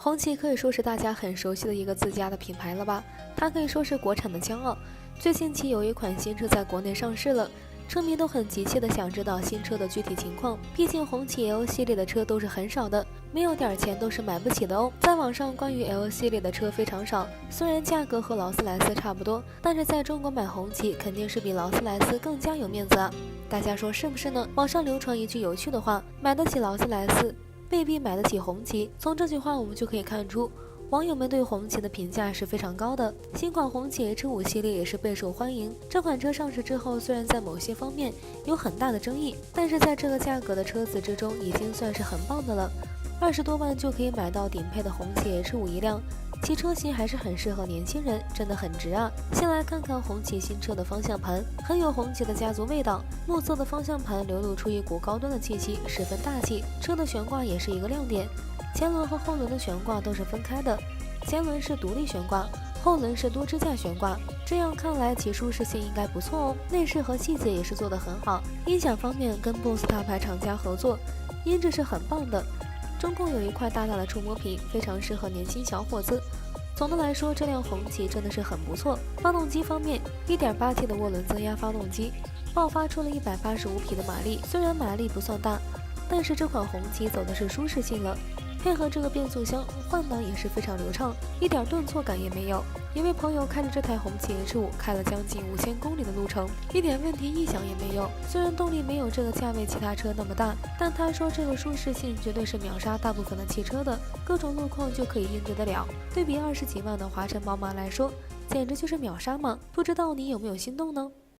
红旗可以说是大家很熟悉的一个自家的品牌了吧？它可以说是国产的骄傲。最近期有一款新车在国内上市了，车迷都很急切的想知道新车的具体情况。毕竟红旗 L 系列的车都是很少的，没有点钱都是买不起的哦。在网上关于 L 系列的车非常少，虽然价格和劳斯莱斯差不多，但是在中国买红旗肯定是比劳斯莱斯更加有面子啊！大家说是不是呢？网上流传一句有趣的话：买得起劳斯莱斯，未必买得起红旗。从这句话我们就可以看出，网友们对红旗的评价是非常高的。新款红旗 H5 系列也是备受欢迎。这款车上市之后，虽然在某些方面有很大的争议，但是在这个价格的车子之中，已经算是很棒的了。20多万就可以买到顶配的红旗 H5 一辆，其车型还是很适合年轻人，真的很值啊！先来看看红旗新车的方向盘，很有红旗的家族味道。木色的方向盘流露出一股高端的气息，十分大气。车的悬挂也是一个亮点，前轮和后轮的悬挂都是分开的，前轮是独立悬挂，后轮是多支架悬挂。这样看来其舒适性应该不错哦。内饰和细节也是做得很好，音响方面跟 BOSS 大牌厂家合作，音质是很棒的。中控有一块大大的触摸屏，非常适合年轻小伙子。总的来说，这辆红旗真的是很不错。发动机方面 1.8T 的涡轮增压发动机，爆发出了185匹的马力。虽然马力不算大，但是这款红旗走的是舒适性了。配合这个变速箱，换挡也是非常流畅，一点顿挫感也没有。一位朋友开着这台红旗 H5 开了将近5000公里的路程，一点问题异响也没有。虽然动力没有这个价位其他车那么大，但他说这个舒适性绝对是秒杀大部分的汽车的，各种路况就可以应对得了。对比20几万的华晨宝马来说，简直就是秒杀嘛！不知道你有没有心动呢？